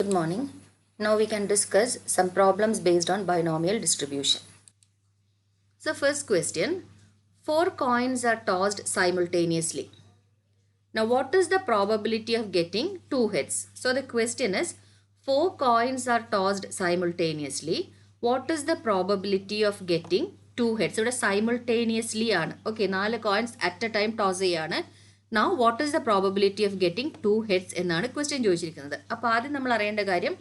Good morning. Now we can discuss some problems based on binomial distribution. So first question, 4 coins are tossed simultaneously. Now what is the probability of getting 2 heads? So the question is 4 coins are tossed simultaneously. What is the probability of getting 2 heads? So simultaneously ആണ്. Okay, 4 coins at a time toss ചെയ്യാണ്. Now what is the probability of getting 2 heads എന്നാണ് question ചോദിച്ചിരിക്കുന്നത്. അപ്പോൾ ആദ്യം നമ്മൾ അറിയേണ്ട കാര്യം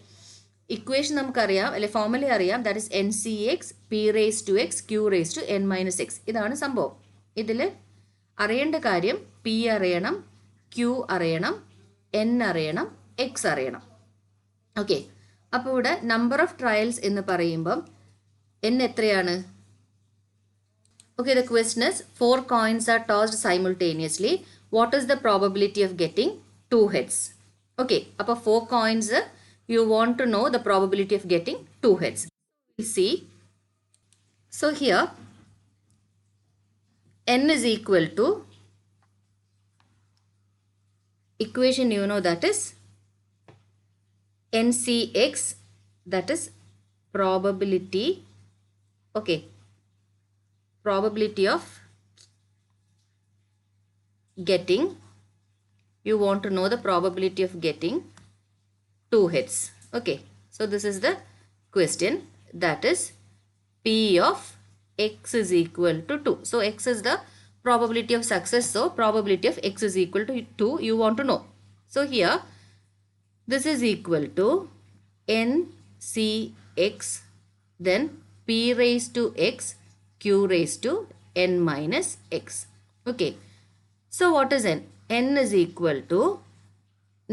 equation നമുക്കറിയാം അല്ലെ ഫോർമുല അറിയാം, that is NCX P raised to X Q raised to N minus X. ഇതാണ് സംഭവം. ഇതിൽ അറിയേണ്ട കാര്യം P അറിയണം, Q അറിയണം, N അറിയണം, X അറിയണം. ഓക്കെ, അപ്പോൾ ഇവിടെ നമ്പർ ഓഫ് ട്രയൽസ് എന്ന് പറയുമ്പം N എത്രയാണ്? Okay, the question is 4 coins are tossed simultaneously. What is the probability of getting 2 heads? Okay, അപ്പോൾ 4 coins you want to know the probability of getting 2 heads. We'll see. So here N is equal to equation you know, that is NCX, that is probability, okay, probability of getting, you want to know the probability of getting 2 heads. Okay, so this is the question, that is P of X is equal to 2. So X is the probability of success, so probability of X is equal to 2 you want to know. So here this is equal to NCX, then P raised to X Q raised to N minus X. Okay, so what is N? N is equal to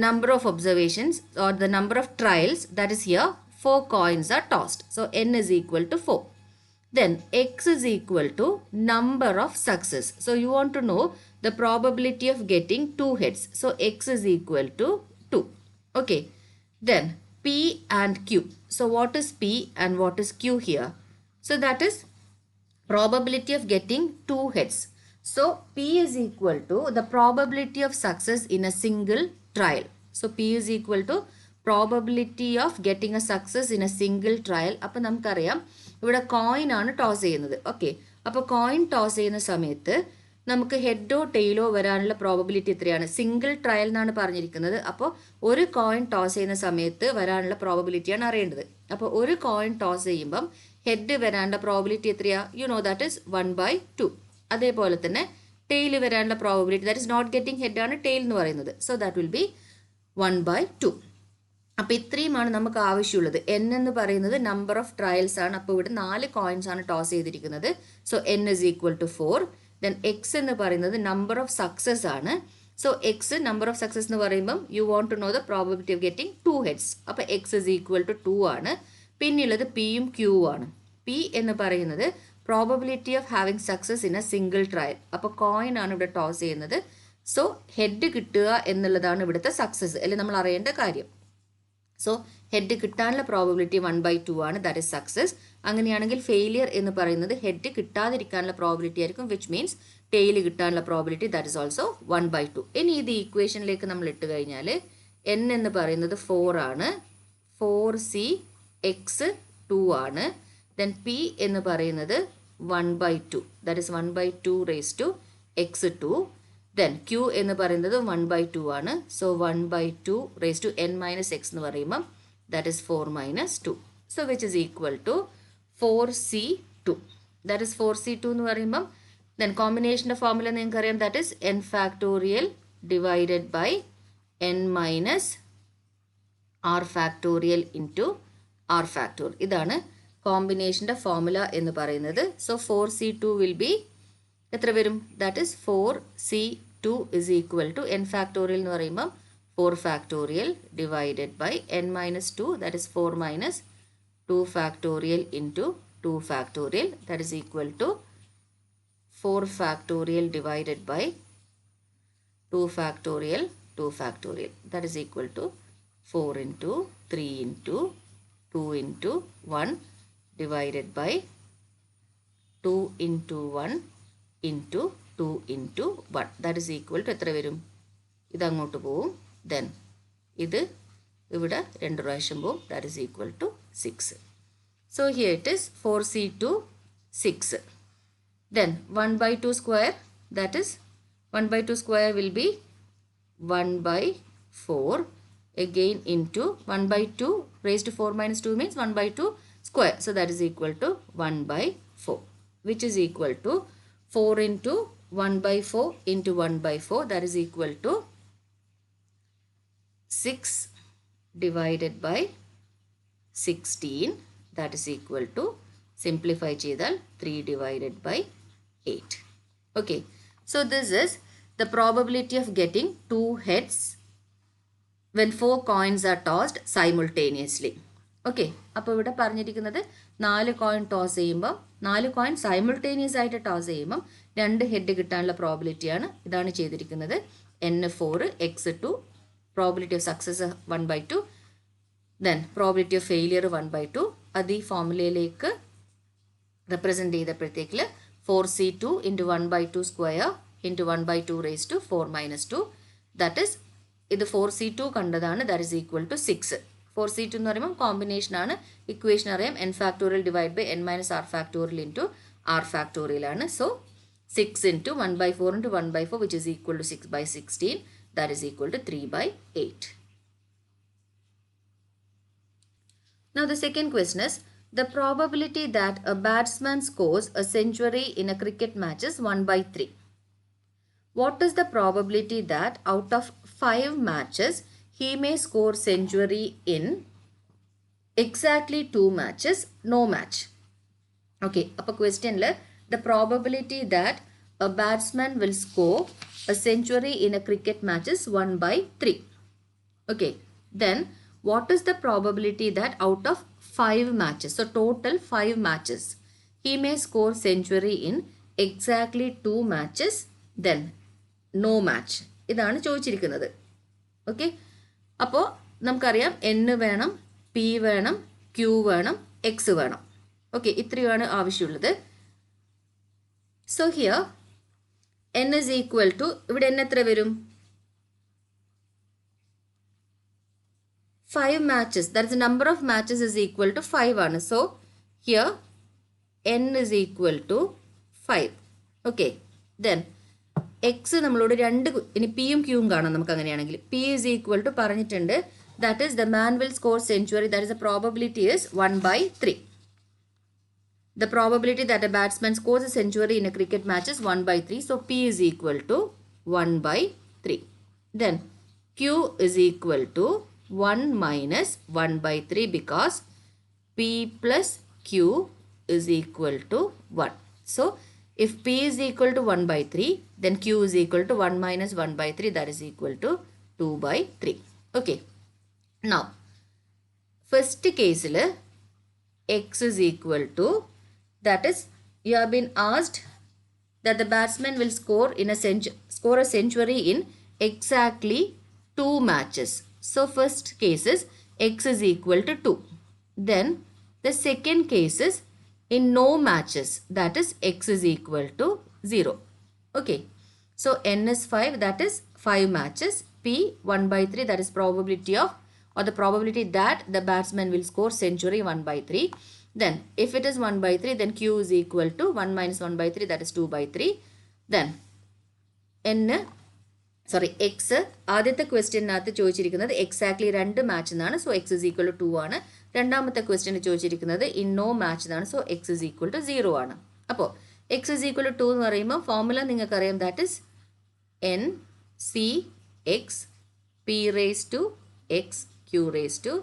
number of observations or the number of trials, that is here 4 coins are tossed. So N is equal to 4. Then X is equal to number of success. So you want to know the probability of getting 2 heads. So X is equal to 2. Okay, then P and Q. So what is P and what is Q here? So that is probability of getting 2 heads. So P is equal to the probability of success in a single trial. So P is equal to probability of getting a success in a single trial. അപ്പോൾ നമുക്കറിയാം ഇവിടെ coin ആണ് toss ചെയ്യുന്നത്. Okay, അപ്പോൾ coin toss ചെയ്യുന്ന സമയത്ത് നമുക്ക് ഹെഡോ ടെയിലോ വരാനുള്ള പ്രോബബിലിറ്റി എത്രയാണ്? സിംഗിൾ ട്രയൽ എന്നാണ് പറഞ്ഞിരിക്കുന്നത്. അപ്പോൾ ഒരു കോയിൻ ടോസ് ചെയ്യുന്ന സമയത്ത് വരാനുള്ള പ്രോബബിലിറ്റിയാണ് അറിയേണ്ടത്. അപ്പോൾ ഒരു കോയിൻ ടോസ് ചെയ്യുമ്പം ഹെഡ് വരാനുള്ള പ്രോബബിലിറ്റി എത്രയാ? You know, that is 1/2. അതേപോലെ തന്നെ ടെയിൽ വരാനുള്ള probability, that is not getting head ആണ് ടെയിൽ എന്ന് പറയുന്നത്. So that will be 1/2. അപ്പോൾ ഇത്രയുമാണ് നമുക്ക് ആവശ്യമുള്ളത്. N എന്ന് പറയുന്നത് നമ്പർ ഓഫ് ട്രയൽസ് ആണ്. അപ്പോൾ ഇവിടെ 4 കോയിൻസ് ആണ് ടോസ് ചെയ്തിരിക്കുന്നത്. So N is equal to 4. Then X എന്ന് പറയുന്നത് നമ്പർ ഓഫ് സക്സസ് ആണ്. So X number of success എന്ന് പറയുമ്പം you want to know the probability of getting 2 heads. അപ്പോൾ X is equal to 2 ആണ്. പിന്നെയുള്ളത് Pയും Q ആണ്. P എന്ന് പറയുന്നത് probability of having success in A single trial. അപ്പോൾ കോയിൻ ആണ് ഇവിടെ ടോസ് ചെയ്യുന്നത്. സോ ഹെഡ് കിട്ടുക എന്നുള്ളതാണ് ഇവിടുത്തെ സക്സസ് അല്ലെ നമ്മൾ അറിയേണ്ട കാര്യം. സോ ഹെഡ് കിട്ടാനുള്ള പ്രോബബിലിറ്റി 1/2 ആണ്, ദാറ്റ് ഇസ് സക്സസ്. അങ്ങനെയാണെങ്കിൽ ഫെയിലിയർ എന്ന് പറയുന്നത് ഹെഡ് കിട്ടാതിരിക്കാനുള്ള പ്രോബബിലിറ്റി ആയിരിക്കും, വിച്ച് മീൻസ് ടെയിൽ കിട്ടാനുള്ള പ്രോബബിലിറ്റി ദാറ്റ് ഇസ് ഓൾസോ 1/2. ഇനി ഇത് ഈക്വേഷനിലേക്ക് നമ്മൾ ഇട്ട് കഴിഞ്ഞാൽ N എന്ന് പറയുന്നത് 4 ആണ്, 4C X 2 ആണ്. ദെൻ P എന്ന് പറയുന്നത് 1/2, that is 1/2 raised to X2. Then Q എന്ന് പറയുന്നത് 1/2 ആണ്. So 1/2 raised to N minus X എന്ന് പറയുമ്പം that is 4 minus 2. So which is equal to 4C2. That is 4C2 എന്ന് പറയുമ്പം ദെൻ കോമ്പിനേഷൻ്റെ ഫോർമുല നിങ്ങൾക്ക് അറിയാം, that is N factorial divided by N minus R factorial into R factorial. ഇതാണ് കോമ്പിനേഷൻ്റെ formula എന്ന് പറയുന്നത്. സോ 4C2 വിൽ ബി എത്ര വരും? That is 4C2 is equal to N factorial എന്ന് പറയുമ്പം 4 factorial divided by N minus 2, that is 4 minus 2 factorial into 2 factorial, that is equal to 4 factorial divided by 2 factorial 2 factorial, that is equal to 4 into 3 into 2 into 1 divided by 2 into 1 into 2 into 1, that is equal to എത്ര വരും? ഇത് അങ്ങോട്ട് പോവും. Then ഇത് ഇവിടെ 2 പ്രാവശ്യം പോവും. That is equal to 6. So here it is 4c2 6. Then 1 by 2 square, that is 1 by 2 square will be 1 by 4 again into 1 by 2 raised to 4 minus 2 means 1 by 2 square. So that is equal to 1 by 4, which is equal to 4 into 1 by 4 into 1 by 4, that is equal to 6 divided by 16, that is equal to, simplify ചെയ്താൽ 3 divided by 8. Okay, so this is the probability of getting 2 heads when 4 coins are tossed simultaneously. Okay, അപ്പോൾ ഇവിടെ പറഞ്ഞിരിക്കുന്നത് 4 coin toss ചെയ്യുമ്പോൾ 4 coin simultaneous ആയിട്ട് toss ചെയ്യുമ്പം 2 head കിട്ടാനുള്ള പ്രോബിലിറ്റിയാണ് ഇതാണ് ചെയ്തിരിക്കുന്നത്. N4 X2, probability of success 1/2, then probability of failure 1/2. അത് ഈ ഫോർമുലയിലേക്ക് റെപ്രസെൻറ്റ് ചെയ്തപ്പോഴത്തേക്കിൽ 4c2 into 1/2 square into 1/2 raise to 4 minus 2, that is ഇത് 4c2 കണ്ടതാണ്, that is equal to 6. 4c2 എന്ന് പറയുമ്പോൾ കോമ്പിനേഷൻ ആണ്. ഇക്വേഷൻ അറിയാം, n factorial divide by n minus r factorial into r factorial ആണ്. So 6 into 1/4 into 1/4 which is equal to 6/16, that is equal to 3/8. Now the second question is, the probability that a batsman scores a century in a cricket match is 1/3. What is the probability that out of 5 matches he may score century in exactly 2 matches, no match? Okay, appo question la the probability that a batsman will score a century in a cricket match is 1/3. Okay, then what is the probability that out of 5 matches, so total 5 matches, he may score century in exactly 2 matches, then no match? ഇതാണ് ചോദിച്ചിരിക്കുന്നത്. Okay, അപ്പോൾ നമുക്കറിയാം n വേണം, p വേണം, q വേണം, x വേണം. Okay, ഇത്രയാണ് ആവശ്യമുള്ളത്. So here n is equal to, ഇവിടെ n എത്ര വരും? 5 matches, that is the number of matches is equal to 5 ആണ്. So here n is equal to 5. Okay, then x നമ്മളോട് 2, ഇനി p യും q യും കാണാം നമുക്ക് അങ്ങനെയാണെങ്കിൽ. p is equal to പറഞ്ഞിട്ടുണ്ട്, that is the man will score century, that is the probability is 1/3. The probability that a batsman scores a century in a cricket match is 1/3. So p is equal to 1/3. Then q is equal to 1 minus 1/3 because p plus q is equal to 1. So if p is equal to 1/3, then q is equal to 1 minus 1/3, that is equal to 2/3. Okay, now first case x is equal to, that is you have been asked that the batsman will score a century in exactly 2 matches. So first case is x is equal to 2. Then the second case is in no matches, that is x is equal to 0. Okay, so n is 5, that is 5 matches. P 1/3, that is probability of, or the probability that the batsman will score century 1/3. Then if it is 1/3, then q is equal to 1 minus 1/3, that is 2/3. Then x ആദ്യത്തെ ക്വസ്റ്റ്യനകത്ത് ചോദിച്ചിരിക്കുന്നത് exactly 2 match എന്നാണ്. So X is equal to 2 ആണ്. രണ്ടാമത്തെ ക്വസ്റ്റ്യന് ചോദിച്ചിരിക്കുന്നത് in no match എന്നാണ്. So X is equal to 0 ആണ്. അപ്പോൾ എക്സ് ഇസ് ഈക്വൽ ടു 2 എന്ന് പറയുമ്പോൾ ഫോർമുല നിങ്ങൾക്കറിയാം, that is n c x p raise to x q raise to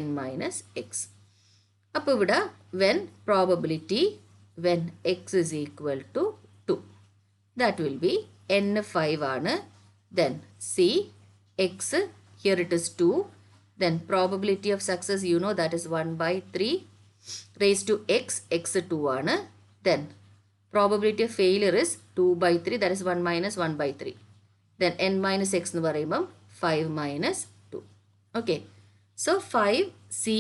n minus x. അപ്പോൾ ഇവിടെ when probability when x is equal to 2, that will be n 5 ആണ്. Then c x, here it is 2, then probability of success you know, that is 1/3 raised to x, x 2 ആണ്. Then probability of failure is 2/3, that is 1 minus 1/3. Then n minus x എന്ന് പറയുമ്പം 5 minus 2. Okay, so 5 c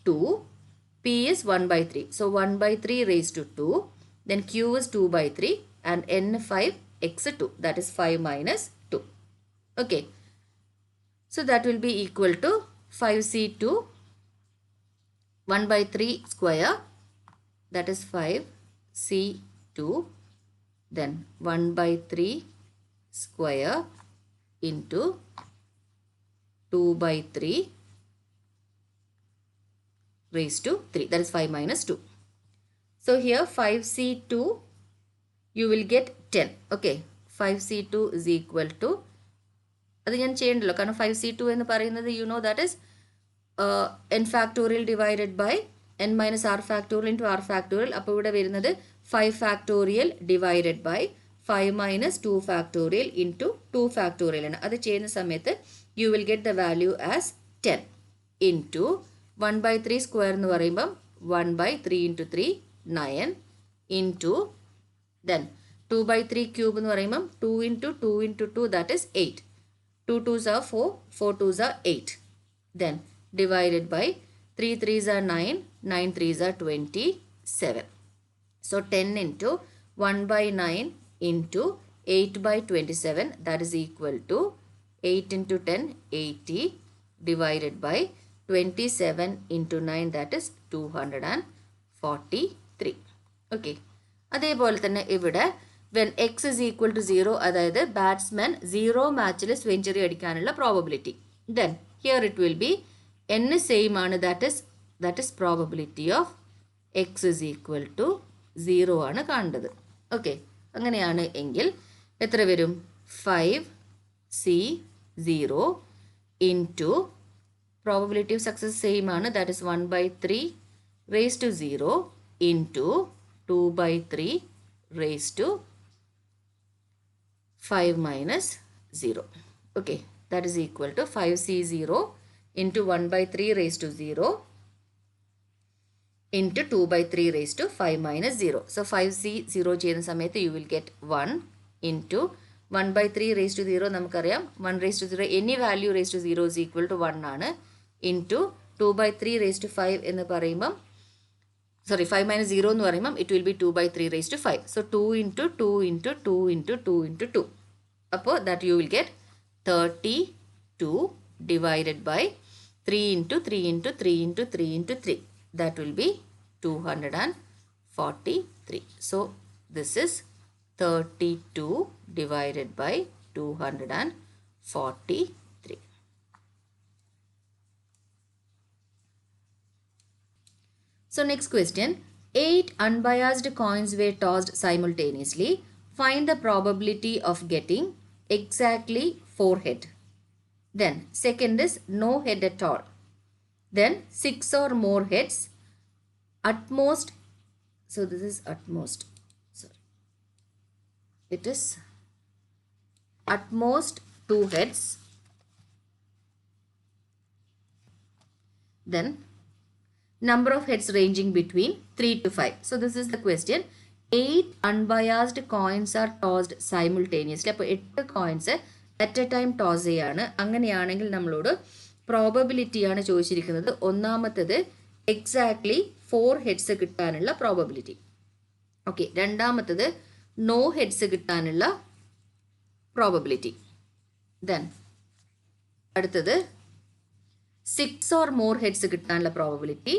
2, p is 1/3, so 1/3 raised to 2, then q is 2/3 and n 5 x 2, that is 5 minus 2. Okay, so that will be equal to 5c2 1 by 3 square, that is 5c2, then 1 by 3 square into 2 by 3 raised to 3, that is 5 minus 2. So here 5c2 you will get 10. Okay, 5c2 is equal to, അത് ഞാൻ ചെയ്യണ്ടല്ലോ കാരണം 5c2 എന്ന് പറയുന്നത് you know that is n factorial divided by n minus r factorial into r factorial. അപ്പോൾ ഇവിടെ വരുന്നത് 5 factorial divided by 5 minus 2 factorial into 2 factorial ആണ്. അത് ചെയ്യുന്ന സമയത്ത് you will get the value as 10 into 1 by 3 square എന്ന് പറയുമ്പം 1 by 3 into 3 9 into then 2 by 3 cube എന്ന് പറയുമ്പം 2 into 2 into 2 that is 8. 2 2s are 4, 4 2s are 8. Then divided by 3 3s are 9, 9 3s are 27. So 10 into 1 by 9 into 8 by 27, that is equal to 8 into 10, 80 divided by 27 into 9, that is 243. Okay. അതേപോലെ തന്നെ ഇവിടെ when x is equal to 0, അതായത് batsman 0 മാച്ചിൽ century അടിക്കാനുള്ള probability. Then here it will be n same ആണ്, that is probability of x is equal to 0 ആണ് കാണേണ്ടത്. Okay, അങ്ങനെയാണ് എങ്കിൽ എത്ര വരും? 5c0 into probability of success same ആണ്, that is 1 by 3 raised to 0 into 2 by 3 raised to 5 minus 0. Okay, that is equal to 5c0 into 1 by 3 raised to 0 into 2 by 3 raised to 5 minus 0. So 5c0 ചെയ്യുന്ന സമയത്ത് you will get 1 into 1 by 3 raised to 0 നമുക്കറിയാം 1 raised to 0 any value raised to 0 is equal to 1 ആണ്, into 2 by 3 raised to 5 എന്ന് പറയുമ്പം 5 minus 0 എന്ന് പറയുമ്പം it will be 2 by 3 raised to 5. So 2 into 2 into 2 into 2 into 2. അപ്പോൾ that you will get 32 divided by 3 into 3 into 3 into 3 into 3. That will be 243. So this is 32 divided by 243. So next question, 8 unbiased coins were tossed simultaneously. Find the probability of getting exactly 4 head. Then second is no head at all. Then 6 or more heads. At most, so this is at most, sorry. It is at most 2 heads. Then number of heads ranging between 3 to 5. So this is the question. 8 unbiased coins are tossed simultaneously. അപ്പോൾ 8 coins at a time toss ചെയ്യാണ്. അങ്ങനെയാണെങ്കിൽ നമ്മളോട് probability ആണ് ചോദിച്ചിരിക്കുന്നത്. ഒന്നാമത്തത് exactly 4 heads കിട്ടാനുള്ള probability. Okay, രണ്ടാമത്തത് no heads കിട്ടാനുള്ള പ്രോബബിലിറ്റി. ദെൻ അടുത്തത് 6 or more heads കിട്ടാനുള്ള പ്രോബബിലിറ്റി,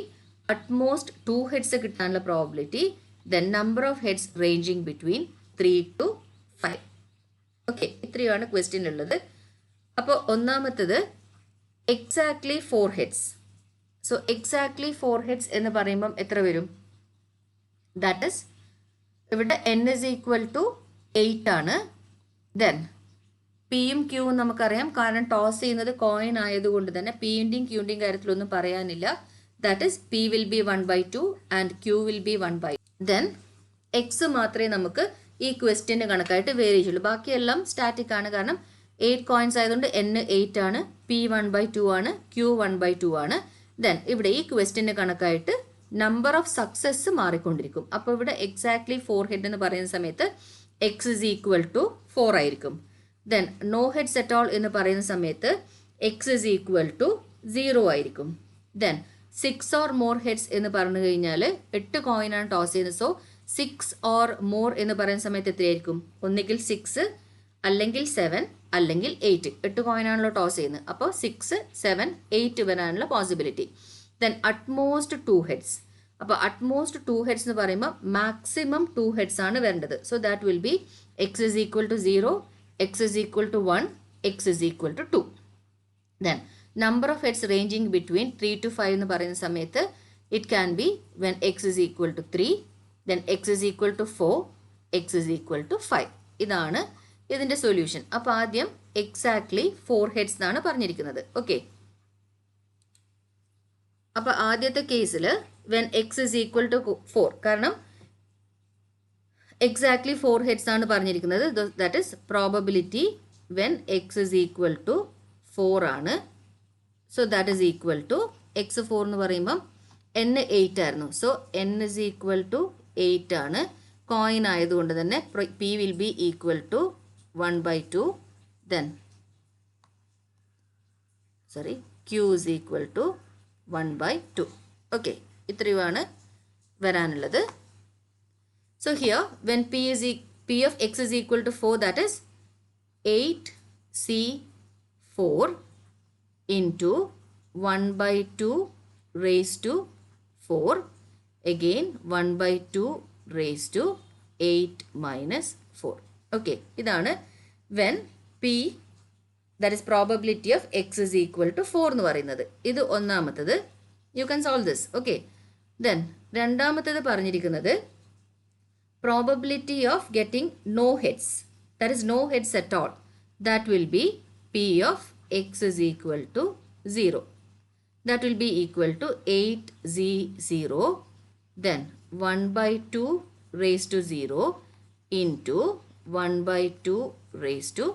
അറ്റ്മോസ്റ്റ് 2 ഹെഡ്സ് കിട്ടാനുള്ള probability, then number of heads ranging between 3 to 5. Okay, ഇത്രയാണ് ക്വസ്റ്റ്യൻ ഉള്ളത്. അപ്പോൾ ഒന്നാമത്തത് exactly 4 heads. So exactly 4 heads എന്ന് പറയുമ്പം എത്ര വരും? ദാറ്റ് ഇസ് ഇവിടെ n is equal to 8 ആണ്. ദെൻ പിയും ക്യൂവും നമുക്കറിയാം, കാരണം ടോസ് ചെയ്യുന്നത് കോയിൻ ആയതുകൊണ്ട് തന്നെ പിയുടെയും ക്യൂവിൻ്റെയും കാര്യത്തിലൊന്നും പറയാനില്ല. That is P will be 1/2 and Q will be 1/2. Then X മാത്രമേ നമുക്ക് ഈ ക്വസ്റ്റ്യന് കണക്കായിട്ട് വേരി ചെയ്യുള്ളൂ. ബാക്കിയെല്ലാം സ്റ്റാറ്റിക് ആണ്, കാരണം 8 കോയിൻസ് ആയതുകൊണ്ട് n 8 ആണ്, പി 1/2 ആണ്, ക്യൂ 1/2 ആണ്. ദെൻ ഇവിടെ ഈ ക്വസ്റ്റ്യന് കണക്കായിട്ട് നമ്പർ ഓഫ് സക്സസ് മാറിക്കൊണ്ടിരിക്കും. അപ്പോൾ ഇവിടെ എക്സാക്ട്ലി 4 ഹെഡ് എന്ന് പറയുന്ന സമയത്ത് എക്സ് ഇസ് ഈക്വൽ ടു 4 ആയിരിക്കും. Then no heads at all എന്ന് പറയുന്ന സമയത്ത് എക്സ് ഇസ് ഈക്വൽ ടു 0 ആയിരിക്കും. ദെൻ 6 or more heads എന്ന് പറഞ്ഞു കഴിഞ്ഞാൽ 8 കോയിനാണ് ടോസ് ചെയ്യുന്നത്. സോ 6 or more എന്ന് പറയുന്ന സമയത്ത് എത്രയായിരിക്കും? ഒന്നുകിൽ 6 അല്ലെങ്കിൽ 7 അല്ലെങ്കിൽ 8. 8 കോയിനാണല്ലോ ടോസ് ചെയ്യുന്നത്. അപ്പോൾ 6, 7, 8 വരാനുള്ള പോസിബിലിറ്റി. Then at most 2 heads. അപ്പോൾ അറ്റ്മോസ്റ്റ് 2 ഹെഡ്സ് എന്ന് പറയുമ്പോൾ മാക്സിമം 2 ഹെഡ്സ് ആണ് വരേണ്ടത്. So that will be X is equal to 0, X is equal to 1, X is equal to 2. Then number of heads ranging between 3 to 5 എന്ന് പറയുന്ന സമയത്ത് it can be when X is equal to 3, then X is equal to 4, X is equal to 5. ഇതാണ് ഇതിൻ്റെ solution. അപ്പോൾ ആദ്യം exactly 4 heads എന്നാണ് പറഞ്ഞിരിക്കുന്നത്. Okay, അപ്പോൾ ആദ്യത്തെ കേസിൽ when X is equal to 4, കാരണം എക്സാക്ട്ലി 4 ഹെഡ്സ് ആണ് പറഞ്ഞിരിക്കുന്നത്. That is probability when X is equal to 4 ആണ്. So that is equal to X 4 എന്ന് പറയുമ്പം n 8 ആയിരുന്നു. So n is equal to 8 ആണ്. കോയിൻ ആയതുകൊണ്ട് തന്നെ p will be equal to 1/2. Then q is equal to 1/2. Okay, ഇത്രയുമാണ് വരാനുള്ളത്. So here when p of x is equal to 4, that is 8c4 into 1/2 raised to 4, again 1/2 raised to 8 minus 4. Okay, ഇതാണ് when p, that is probability of x is equal to 4 എന്ന് പറയുന്നത്. ഇത് ഒന്നാമത്തത്. You can solve this. Okay, then രണ്ടാമത്തത് പറഞ്ഞിരിക്കുന്നത് probability of getting no heads, that is no heads at all, that will be p of x is equal to 0. That will be equal to 8z0, then 1/2 raised to 0 into 1/2 raised to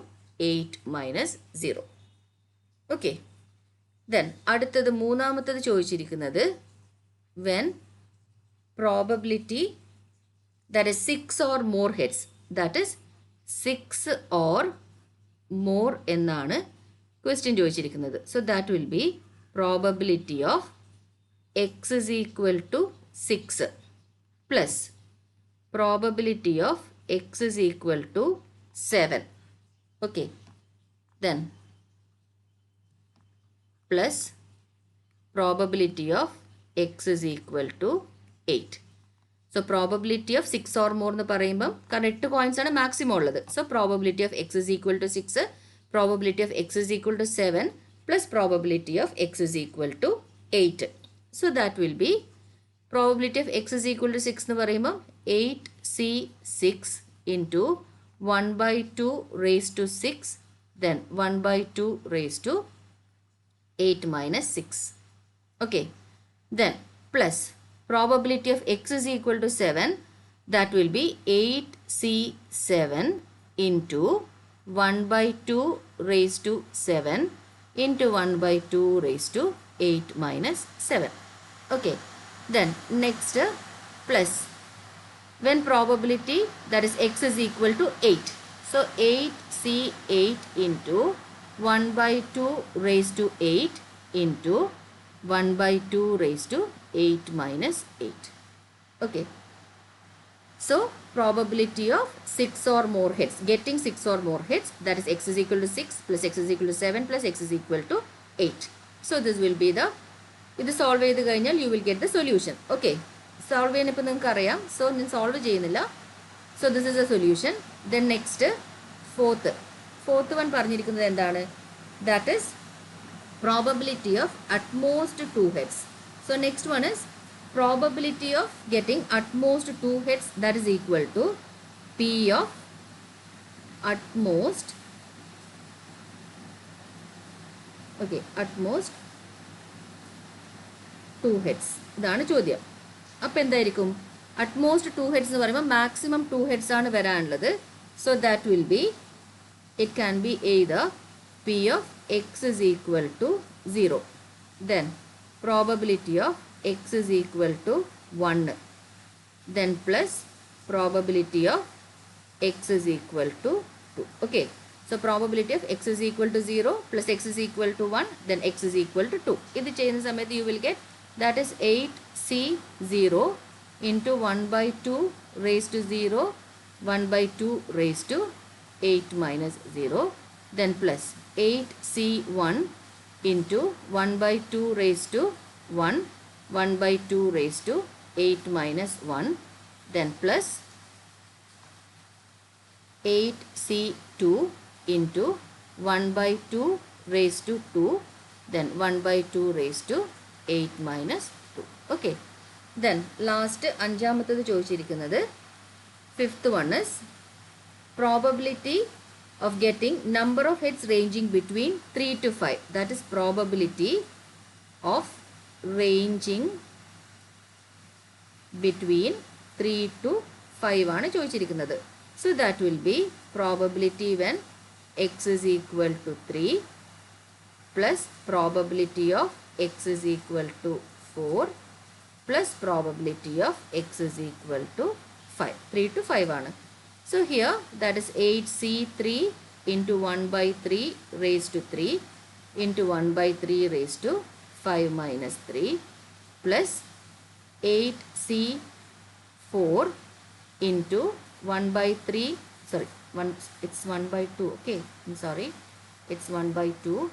8 minus 0. Okay, then അടുത്തത് മൂന്നാമത്തത് ചോദിച്ചിരിക്കുന്നത് when probability, that is 6 or more heads, that is 6 or more എന്നാണ് question ചോദിച്ചിരിക്കുന്നത്. So that will be probability of X is equal to 6 plus probability of X is equal to 7. Okay, then plus probability of X is equal to 8. So probability of 6 or more എന്ന് പറയുമ്പം കാരണം 8 coins ആണ് maximum ഉള്ളത്. So probability of X is equal to 6, probability of X is equal to 7 plus probability of X is equal to 8. So that will be probability of X is equal to 6 എന്ന് പറയുമ്പം 8c6 into 1/2 raise to 6, then 1/2 raise to 8 minus 6. Okay, then plus probability of x is equal to 7, that will be 8c7 into 1/2 raised to 7 into 1/2 raised to 8 minus 7. Okay, then next plus when probability, that is x is equal to 8. So 8c8 into 1/2 raised to 8 into 1/2 raised to 8 minus 8. Okay, so probability of 6 or more heads, getting 6 or more heads, that is x is equal to 6 plus x is equal to 7 plus x is equal to 8. So this will be the, ഇത് solve ചെയ്ത് കഴിഞ്ഞാൽ you will get the solution. Okay, solve ചെയ്യാൻ ഇപ്പോൾ നിങ്ങൾക്ക് അറിയാം. So ഞാൻ solve ചെയ്യുന്നില്ല. So this is A solution. Then next fourth one പറഞ്ഞിരിക്കുന്നത് എന്താണ്? That is probability of at most 2 heads. So next one is probability of getting at most 2 heads, that is equal to p of at most, okay, at most 2 heads. ഇതാണ് ചോദ്യം. അപ്പോൾ എന്തായിരിക്കും? at most 2 heads എന്ന് പറയുമ്പോൾ maximum 2 heads ആണ് വരാനുള്ളത്. So that will be, it can be either p of x is equal to 0, then probability of x is equal to 1, then plus probability of x is equal to 2. Okay, so probability of x is equal to 0 plus x is equal to 1, then x is equal to 2. ഇത് ചെയ്യുന്ന സമയത്ത് you will get, that is 8c0 into 1/2 raised to 0, 1/2 raised to 8 minus 0, then plus 8c1 into 1 by 2 raised to 1, 1 by 2 raised to 8 minus 1, then plus 8c2 into 1 by 2 raised to 2, then 1 by 2 raised to 8 minus 2. Okay. Then last അഞ്ചാമത്തേത് ചോദിച്ചിരിക്കുന്നത് fifth one is probability of getting number of heads ranging between 3 to 5. That is probability of ranging between 3 to 5 ആണ് ചോദിച്ചിരിക്കുന്നത്. So that will be probability when x is equal to 3 plus probability of x is equal to 4 plus probability of x is equal to 5. 3 to 5 ആണ്. So here that is 8c3 into 1 by 3 raised to 3 into 1 by 3 raised to 5 minus 3 plus 8c4 into 1 by 3, sorry, it's 1 by 2, okay, I'm sorry, it's 1 by 2.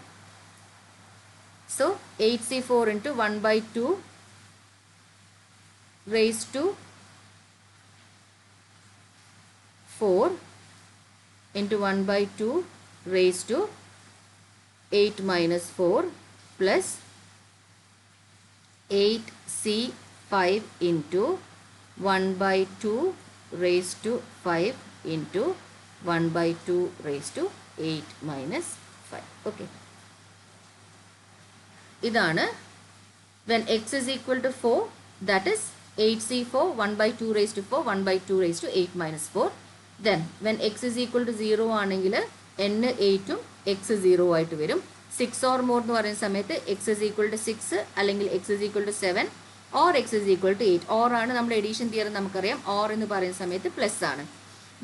So 8c4 into 1 by 2 raised to 4 into 1 by 2 raised to 8 minus 4 plus 8c5 into 1 by 2 raised to 5 into 1 by 2 raised to 8 minus 5. Okay. ഇതാണ് when x is equal to 4, that is 8c4 1 by 2 raised to 4 1 by 2 raised to 8 minus 4. Then when x is equal to 0 ആണെങ്കിൽ n 8 ഉം x 0 ആയിട്ട് വരും. 6 or more എന്ന് പറയുന്ന സമയത്ത് x is equal to 6 അല്ലെങ്കിൽ x is equal to 7 or x is equal to 8. or ആണ് നമ്മുടെ എഡീഷൻ തിയറം നമുക്കറിയാം. or എന്ന് പറയുന്ന സമയത്ത് പ്ലസ് ആണ്.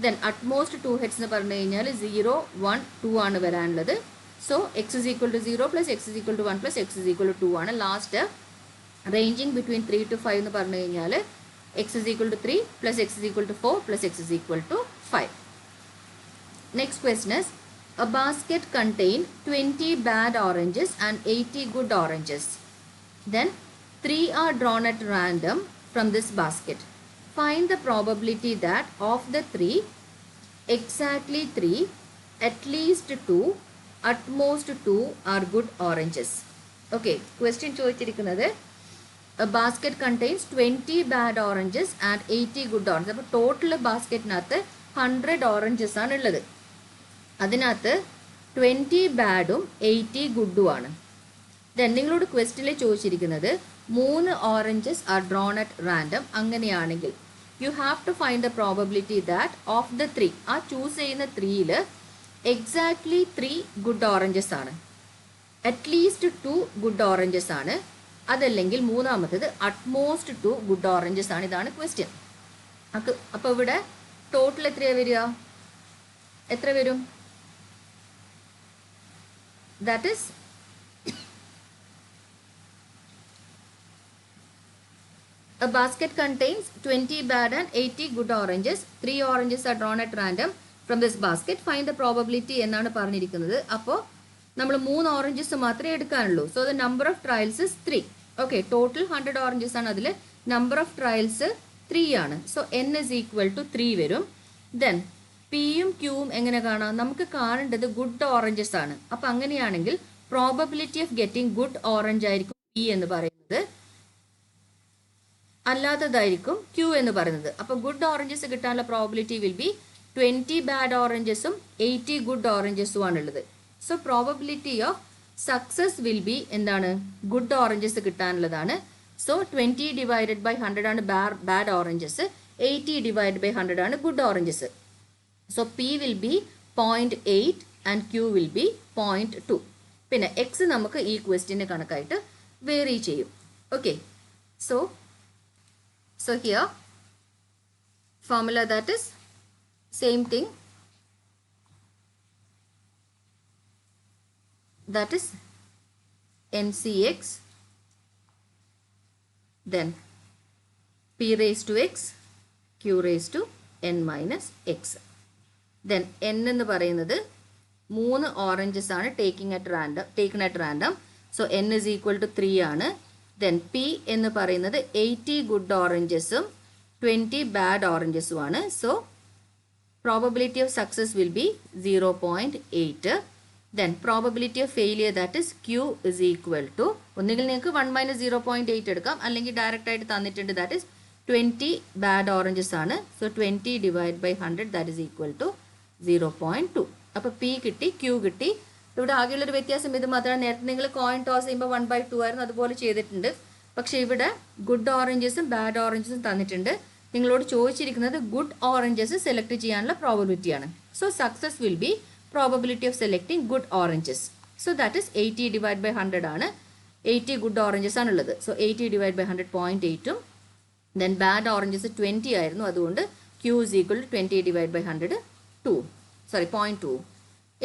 then at most 2 heads എന്ന് പറഞ്ഞു കഴിഞ്ഞാൽ 0 1 2 ആണ് വരാനുള്ളത്. so x is equal to 0 plus x is equal to 1 plus x is equal to 2 ആണ്. ലാസ്റ്റ് ranging between 3 to 5 എന്ന് പറഞ്ഞു കഴിഞ്ഞാൽ x is equal to 3 plus x is equal to 4 plus x is equal to 5. Next question is, a basket contains 20 bad oranges and 80 good oranges. Then 3 are drawn at random from this basket. Find the probability that of the 3, exactly 3, at least 2, at most 2 are good oranges. Okay, question ചോദിച്ചിരിക്കുന്നത് a basket contains 20 bad oranges and 80 good oranges. അപ്പോൾ total ബാസ്ക്കറ്റിനകത്ത് 100 oranges ആണ് ഉള്ളത്. അതിനകത്ത് 20 ബാഡും 80 ഗുഡും ആണ്. Then നിങ്ങളോട് ക്വസ്റ്റ്യനിൽ ചോദിച്ചിരിക്കുന്നത് 3 oranges are drawn at random. അങ്ങനെയാണെങ്കിൽ you have to find the probability that of the 3, ആ ചൂസ് ചെയ്യുന്ന 3ൽ എക്സാക്ട്ലി 3 ഗുഡ് ഓറഞ്ചസ് ആണ്, അറ്റ്ലീസ്റ്റ് 2 ഗുഡ് ഓറഞ്ചസ് ആണ്, അതല്ലെങ്കിൽ മൂന്നാമത്തത് അറ്റ്മോസ്റ്റ് 2 ഗുഡ് ഓറഞ്ചസ് ആണ്. ഇതാണ് ക്വസ്റ്റ്യൻ. അപ്പോൾ ഇവിടെ ടോട്ടൽ എത്രയാണ് വരിക? എത്ര വരും? That is a basket contains 20 bad and 80 good oranges. 3 oranges are drawn at random from this basket. Find the probability എന്നാണ് പറഞ്ഞിരിക്കുന്നത്. അപ്പോൾ നമ്മൾ 3 ഓറഞ്ചസ് മാത്രമേ എടുക്കാനുള്ളൂ. So the number of trials is 3. Okay, total 100 oranges ആണ്. അതിൽ നമ്പർ ഓഫ് ട്രയൽസ് 3 ആണ്. So n is equal to 3 വരും. ദെൻ പിയും ക്യൂവും എങ്ങനെ കാണാം? നമുക്ക് കാണേണ്ടത് ഗുഡ് ഓറഞ്ചസ് ആണ്. അപ്പം അങ്ങനെയാണെങ്കിൽ probability of getting good orange ആയിരിക്കും പി എന്ന് പറയുന്നത്, അല്ലാത്തതായിരിക്കും ക്യൂ എന്ന് പറയുന്നത്. അപ്പോൾ ഗുഡ് ഓറഞ്ചസ് കിട്ടാനുള്ള പ്രോബിലിറ്റി വിൽ ബി 20 ബാഡ് ഓറഞ്ചസും 80 ഗുഡ് ഓറഞ്ചസും ആണുള്ളത്. So probability of success will be എന്താണ്? ഗുഡ് ഓറഞ്ചസ് കിട്ടാനുള്ളതാണ്. സോ 20 ഡിവൈഡഡ് ബൈ 100 ആണ് ബാഡ് ഓറഞ്ചസ്, 80 ഡിവൈഡ് ബൈ 100 ആണ് good oranges. So P will be 0.8 and Q will be 0.2. പിന്നെ X നമുക്ക് ഈ ക്വസ്റ്റ്യന് കണക്കായിട്ട് വേരി ചെയ്യും. Okay, so here formula, that is same thing, that is NCX, then P raised to X, Q raised to N minus X. then N എന്ന് പറയുന്നത് 3 oranges ആണ് taken at random. So n is equal to 3 ആണ്. Then P എന്ന് പറയുന്നത് 80 good ഓറഞ്ചസും 20 bad ഓറഞ്ചസും ആണ്. So probability of success will be 0.8. Then probability of failure, that is Q is equal to, ഒന്നുകിൽ നിങ്ങൾക്ക് 1 minus 0.8 എടുക്കാം, അല്ലെങ്കിൽ ഡയറക്റ്റ് ആയിട്ട് തന്നിട്ടുണ്ട്, that is 20 ബാഡ് ഓറഞ്ചസ് ആണ്. So 20 divided by 100, that is equal to 0.2. അപ്പോൾ P കിട്ടി, Q കിട്ടി. ഇവിടെ ആകെയുള്ളൊരു വ്യത്യാസം ഇത് മാത്രമാണ്. നേരത്തെ നിങ്ങൾ കോയിൻ ടോസ് ചെയ്യുമ്പോൾ 1/2 ആയിരുന്നു, അതുപോലെ ചെയ്തിട്ടുണ്ട്. പക്ഷേ ഇവിടെ ഗുഡ് ഓറഞ്ചസും ബാഡ് ഓറഞ്ചസും തന്നിട്ടുണ്ട്. നിങ്ങളോട് ചോദിച്ചിരിക്കുന്നത് ഗുഡ് ഓറഞ്ചസ് സെലക്ട് ചെയ്യാനുള്ള പ്രോബബിലിറ്റിയാണ്. So success will be probability of selecting good oranges. So that is 80 divided by 100 ആണ്. 80 ഗുഡ് ഓറഞ്ചസ് ആണുള്ളത്. സോ 80 divided by 100 0.8ഉം ദെൻ ബാഡ് ഓറഞ്ചസ് 20 ആയിരുന്നു. അതുകൊണ്ട് Q is equal to 20 divided by 100 0.2.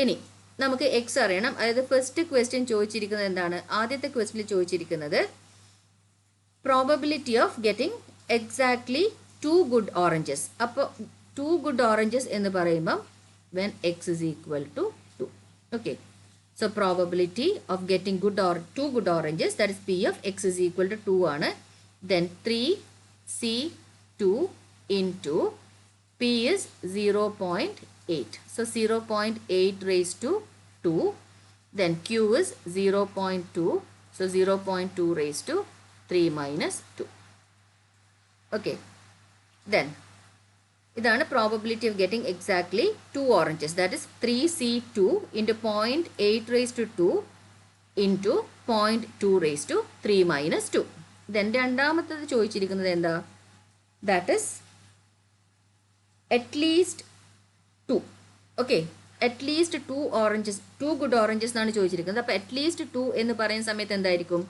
ഇനി നമുക്ക് X അറിയണം. അതായത് ഫസ്റ്റ് ക്വസ്റ്റ്യൻ ചോദിച്ചിരിക്കുന്നത് എന്താണ്? ആദ്യത്തെ ക്വസ്റ്റ്യനിൽ ചോദിച്ചിരിക്കുന്നത് probability of getting exactly 2 good oranges. അപ്പോൾ 2 good oranges എന്ന് പറയുമ്പം when x is equal to 2. Okay. So probability of getting 2 good oranges, that is P of x is equal to 2 ആണ്. Then 3C2 into P is 0.8. So 0.8 raised to 2. Then Q is 0.2. So 0.2 raised to 3 minus 2. Okay. Then ഇതാണ് probability of getting exactly 2 oranges. That is 3C2 into 0.8 raised to 2 into 0.2 raised to 3 minus 2. Then രണ്ടാമത്തത് ചോദിച്ചിരിക്കുന്നത് എന്താ? That is at least 2. Okay, at least 2 oranges, 2 good oranges എന്നാണ് ചോദിച്ചിരിക്കുന്നത്. അപ്പോൾ at least 2 എന്ന് പറയുന്ന സമയത്ത് എന്തായിരിക്കും?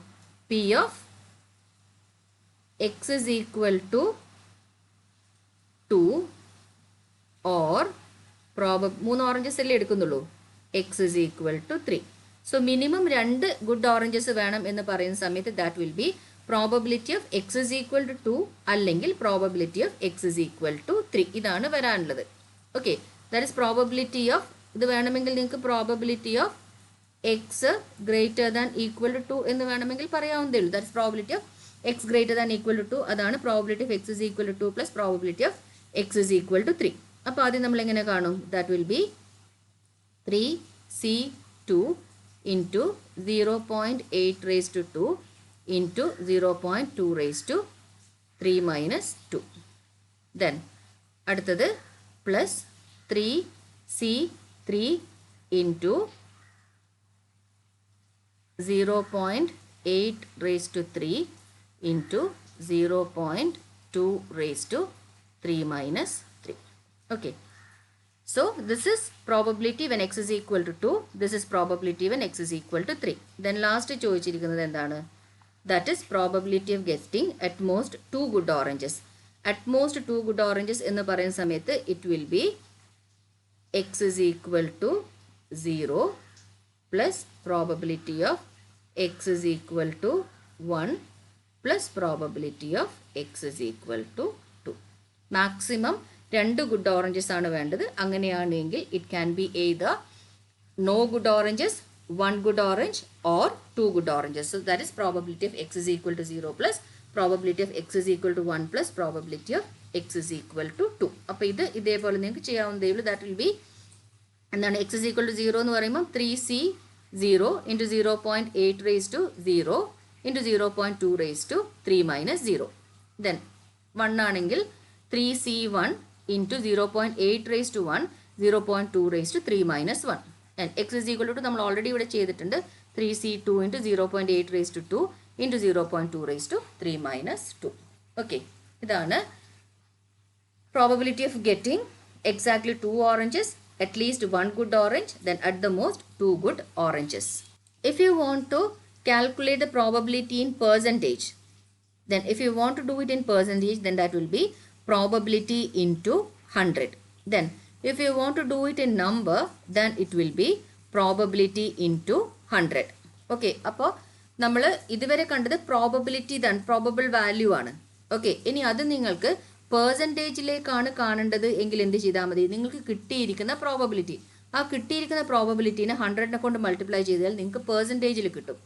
P of x is equal to 2 or 3 oranges അല്ലേ എടുക്കുന്നുള്ളൂ, x is equal to 3. So minimum 2 good oranges വേണം എന്ന് പറയുന്ന സമയത്ത് that will be probability of x is equal to 2 അല്ലെങ്കിൽ probability of x is equal to 3. ഇതാണ് വരാനുള്ളത്. Okay, that is probability of, ഇത് വേണമെങ്കിൽ നിങ്ങൾക്ക് probability of x greater than equal to 2 എന്ന് വേണമെങ്കിൽ പറയാവുന്നതേ ഉള്ളൂ. That is probability of x greater than equal to 2. അതാണ് probability of x is equal to 2 plus probability of x is equal to 3. അപ്പോൾ ആദ്യം നമ്മൾ എങ്ങനെ കാണും? That will B 3C2 into 0.8 raised to 2 into 0.2 raised to 3 minus 2. Then അടുത്തത് plus 3C3 into 0.8 raised to 3 into 0.2 raised to 3 minus 3. Okay. So this is probability when x is equal to 2. This is probability when x is equal to 3. Then last ചോദിച്ചിരിക്കുന്നത് എന്താണ്? That is probability of getting at most 2 good oranges. At most 2 good oranges എന്ന് പറയുന്ന സമയത്ത് it will be x is equal to 0 plus probability of x is equal to 1 plus probability of x is equal to 2. Maximum 2 good oranges ആണ് വേണ്ടത്. അങ്ങനെയാണെങ്കിൽ it can be either no good oranges, 1 good orange or 2 good oranges. So that is probability of x is equal to 0 plus probability of x is equal to 1 plus probability of x is equal to 2. അപ്പോൾ ഇത് ഇതേപോലെ നിങ്ങൾക്ക് ചെയ്യാവുന്നതേ ഉള്ളൂ. That will be എന്താണ്? x is equal to 0 എന്ന് പറയുമ്പോൾ 3C0 into 0.8 raised to 0 into 0.2 raised to 3 minus 0. Then 1 ആണെങ്കിൽ 3C1 into 0.8 raised to 1, 0.2 raised to 3 minus 1. And x is equal to നമ്മൾ ഓൾറെഡി ഇവിടെ ചെയ്തിട്ടുണ്ട് 3C2 into 0.8 raised to 2 into 0.2 raised to 3 minus 2. Okay, ഇതാണ് probability of getting exactly 2 oranges, at least 1 good orange, then at the most 2 good oranges. If you want to calculate the probability in percentage, then if you want to do it in percentage, then that will be probability into 100. Then if you want to do it in number, then it will be probability into 100. Okay, അപ്പോൾ നമ്മൾ ഇതുവരെ കണ്ടത് probability ഇതാണ്, probable value ആണ്. Okay, ഇനി അത് നിങ്ങൾക്ക് പെർസെൻറ്റേജിലേക്കാണ് കാണേണ്ടത് എങ്കിൽ എന്ത് ചെയ്താൽ മതി? നിങ്ങൾക്ക് കിട്ടിയിരിക്കുന്ന പ്രോബബിലിറ്റി ആ കിട്ടിയിരിക്കുന്ന പ്രോബബിലിറ്റീനെ 100നെ കൊണ്ട് മൾട്ടിപ്ലൈ ചെയ്താൽ നിങ്ങൾക്ക് പെർസെൻറ്റേജിൽ കിട്ടും.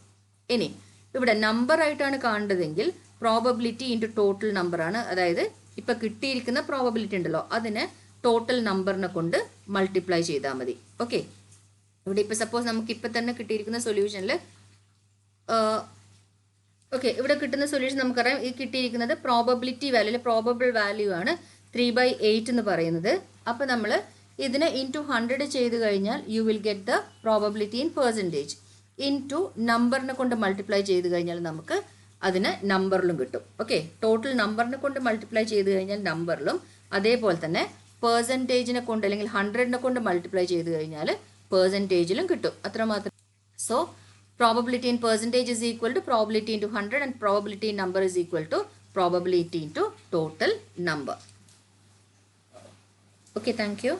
ഇനി ഇവിടെ നമ്പർ ആയിട്ടാണ് കാണേണ്ടതെങ്കിൽ പ്രോബബിലിറ്റി ഇൻറ്റു ടോട്ടൽ നമ്പറാണ്. അതായത് ഇപ്പം കിട്ടിയിരിക്കുന്ന പ്രോബബിലിറ്റി ഉണ്ടല്ലോ അതിനെ ടോട്ടൽ നമ്പറിനെ കൊണ്ട് മൾട്ടിപ്ലൈ ചെയ്താൽ മതി. ഓക്കെ, ഇവിടെ ഇപ്പോൾ സപ്പോസ് നമുക്ക് ഇപ്പം തന്നെ കിട്ടിയിരിക്കുന്ന സൊല്യൂഷനിൽ ഓക്കെ, ഇവിടെ കിട്ടുന്ന സൊല്യൂഷൻ നമുക്കറിയാം. ഈ കിട്ടിയിരിക്കുന്നത് പ്രോബബിലിറ്റി വാല്യൂ, പ്രോബബിൾ വാല്യൂ ആണ് 3/8 എന്ന് പറയുന്നത്. അപ്പോൾ നമ്മൾ ഇതിനെ ഇൻറ്റു 100 ചെയ്ത് കഴിഞ്ഞാൽ you will get the probability in percentage. Into നമ്പറിനെ കൊണ്ട് മൾട്ടിപ്ലൈ ചെയ്ത് കഴിഞ്ഞാൽ നമുക്ക് അതിന് നമ്പറിലും കിട്ടും. ഓക്കെ, ടോട്ടൽ നമ്പറിനെ കൊണ്ട് മൾട്ടിപ്ലൈ ചെയ്ത് കഴിഞ്ഞാൽ നമ്പറിലും, അതേപോലെ തന്നെ പെർസെൻറ്റേജിനെ കൊണ്ട് അല്ലെങ്കിൽ 100നെ കൊണ്ട് മൾട്ടിപ്ലൈ ചെയ്ത് കഴിഞ്ഞാൽ പെർസെൻറ്റേജിലും കിട്ടും. അത്രമാത്രം. So probability in percentage is equal to probability into 100 and probability in number is equal to probability into total number. Okay, thank you.